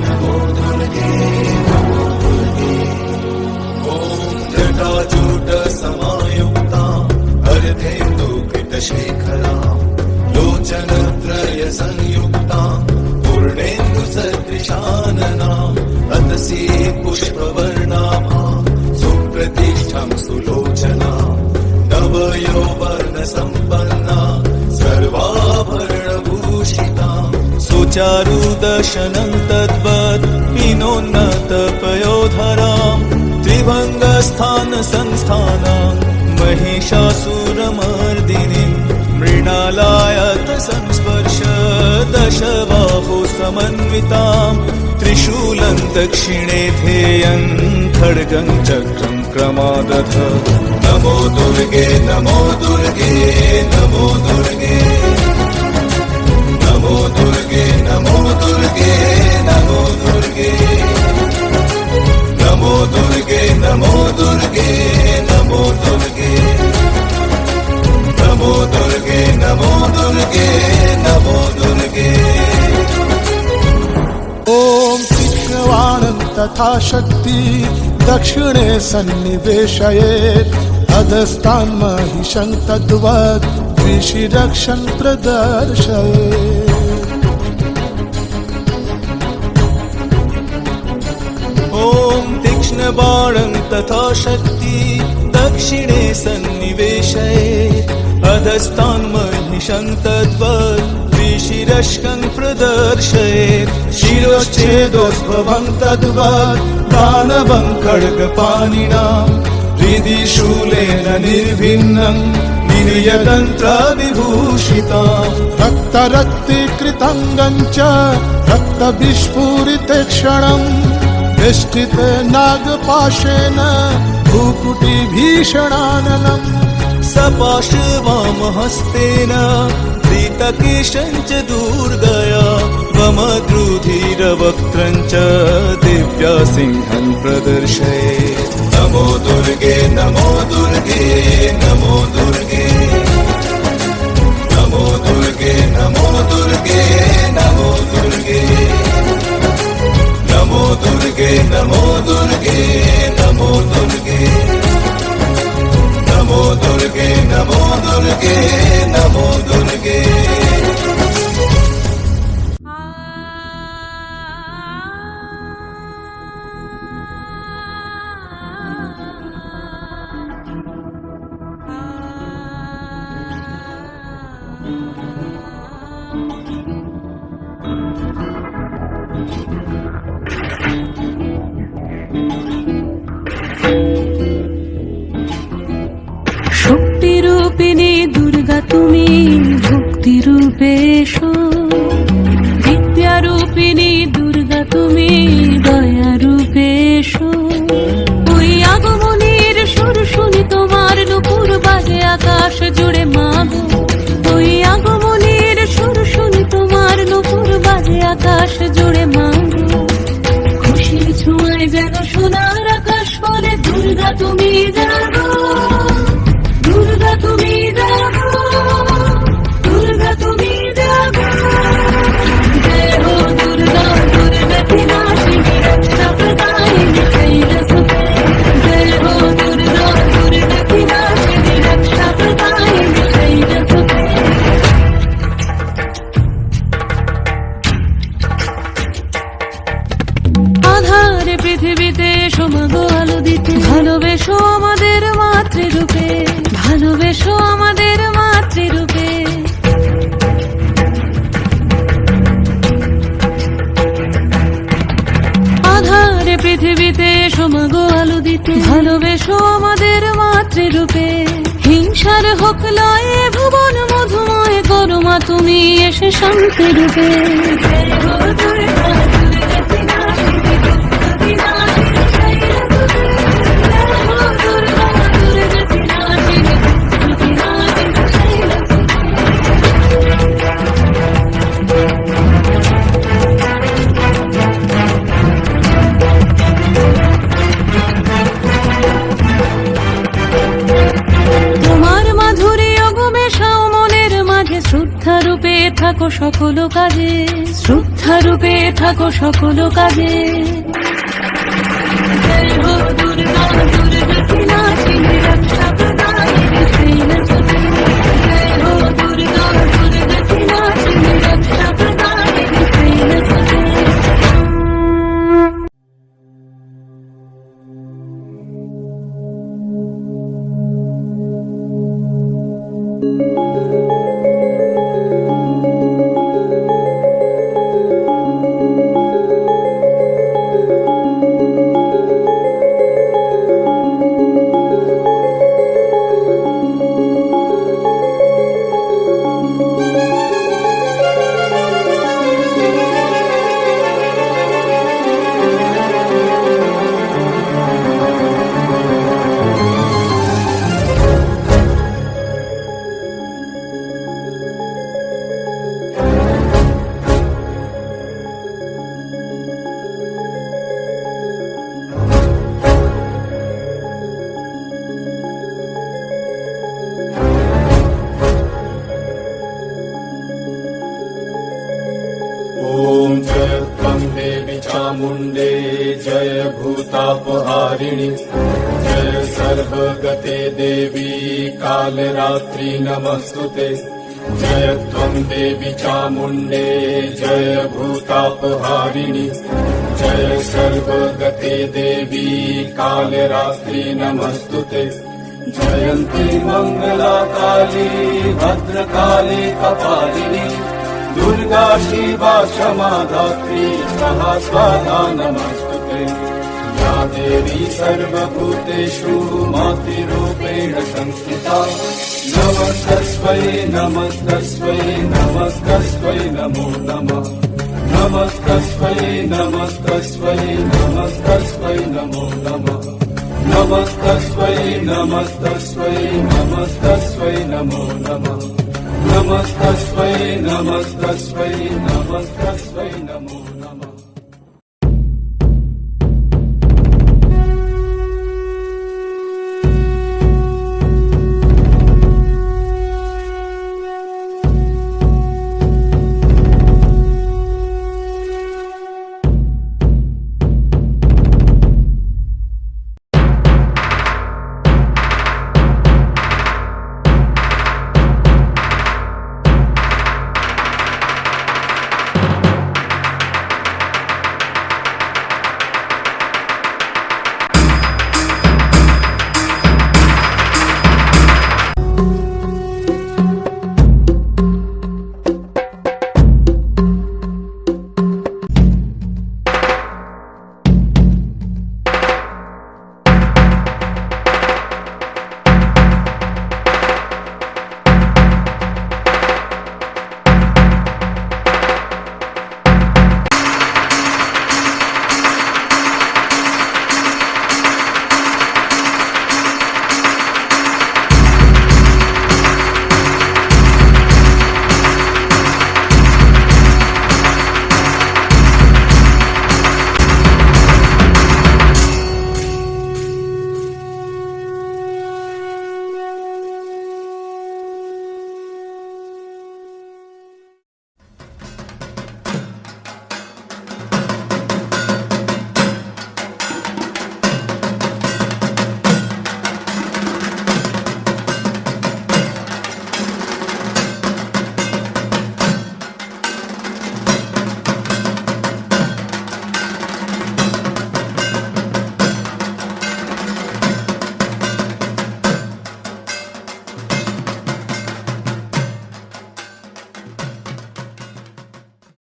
नमो दुर्गे नमो दुर्गे। ॐ जटाजूटसमायुक्ता अर्धेन्दुकृतशेखरा लोचनत्रय संयुक्ता पूर्णेन्दुसदृशानना अतसी पुष्पवर्णाभा सुप्रतिष्ठं सुलोचना नवयौवनसम्पन्ना सर्वाभरणभूषिता सुचारुदशनं तद्वत् पिनोन्नतपयोधराम् त्रिभङ्गस्थानसंस्थानाम् महिषासुरमर्दिनीम् मृणालायत संस्पर्श दशबाहु समन्विताम् त्रिशूलं दक्षिणे ध्येयं खड्गं चक्रं क्रमादथ। नमो दुर्गे नमो दुर्गे नमो दुर्गे नमो दुर्गे नमो दुर्गे नमो दुर्गे नमो दुर्गे नमो दुर्गे नमो दुर्गे नमो दुर्गे नमो दुर्गे नमो दुर्गे। ॐ तीक्ष्णवाणं तथा शक्ति दक्षिणे सन्निवेशयेत् अधस्तान् महिषं तद्वत् द्विशिरक्षं प्रदर्शयेत्। ॐ तीक्ष्णबाणं तथा शक्ति दक्षिणे सन्निवेशयेत् अधस्तान् महिषं तद्वत् द्विशिरश्कं प्रदर्शयेत्। शिरोच्छेदोद्भवं तद्वत् दानवं खड्गपाणिनाम् हृदि शूलेन निर्भिन्नं निर्यतन्त्रविभूषिताम् रक्तरक्तीकृतङ्गं च रक्तविस्फुरिते क्षणम् वेष्टिते नागपाशेन भ्रूकुटिभीषणाननम् सपाशवामहस्तेन धृतकेशं च दुर्गया वमद्रुधिरवक्त्रं च दिव्यसिंहं प्रदर्शयेत्। नमो दुर्गे नमो दुर्गे नमो दुर्गे नमो दुर्गे नमो दुर्गे नमो दुर्गे नमो दुर्गे नमो दुर्गे नमो दुर्गे नमो दुर्गे नमो दुर्गे नमो दुर्गे। শক্তিরূপিণী দুর্গা তুমি ভক্তিরূপে এসো, বিদ্যারূপিণী দুর্গা তুমি দয়ারূপে এসো। ওই আগমনের সুর শুনি তোমার নুপুর বাজে আকাশ জুড়ে মাগো। ওই আগমনের সুর শুনি তোমার নুপুর বাজে আকাশ জুড়ে মাগো। খুশির ছোঁয়ায় যেন সোনার আকাশ বলে দুর্গা তুমি জাগো, দুর্গা তুমি জাগো, দুর্গা তুমি জাগো। জয় হো দুর্গা দুর্গা বিনাশিনী রক্ষা প্রদায়িনী শৈলসুতে। জয় হো দুর্গা দুর্গা বিনাশিনী রক্ষা প্রদায়িনী শৈলসুতে। আধারে পৃথিবীতে সমাগো আলো দিতে, ভালোবেসো আমাদের মাতৃরূপে, ভালোবেসো আমাদের মাতৃরূপে। আধারে পৃথিবীতে সমাগো আলো দিতে, ভালোবেসো আমাদের মাতৃরূপে। হিংসার হোক লয়ে ভুবন মধুময় করো মা তুমি এসে শান্তি রূপে। থাকো সকল কাজে, শ্রদ্ধা রূপে থাকো সকল কাজে। জয় হো দুর্গা দুর্গা কি নাচিনী রক্ষা প্রদায়িনী শ্রীলক্ষ্মী। জয় হো দুর্গা দুর্গা কি নাচিনী রক্ষা প্রদায়িনী শ্রীলক্ষ্মী। ॐ जय त्वं देवी चामुण्डे जय भूतापहारिणि जय सर्वगते देवी कालरात्रि नमस्तुते। जय त्वं देवी चामुण्डे जय भूतापहारिणि जय सर्वगते देवी कालरात्रि नमस्तुते। जयन्ती मङ्गला काली भद्रकाली कपालिनी दुर्गा शिवा क्षमा धात्री स्वाहा स्वाहा नमस्तुते। या देवी सर्वभूतेषु मातृरूपेण संस्थिता नमस्तस्मै नमस्तस्मै नमस्तस्मै नमो नमः। नमस्तस्मै नमस्तस्मै नमस्तस्मै नमो नमः। नमस्तस्मै नमस्तस्मै नमस्तस्मै नमो नमः। नमस्तस्मै नमस्तस्मै नमस्तस्मै नमो नमः।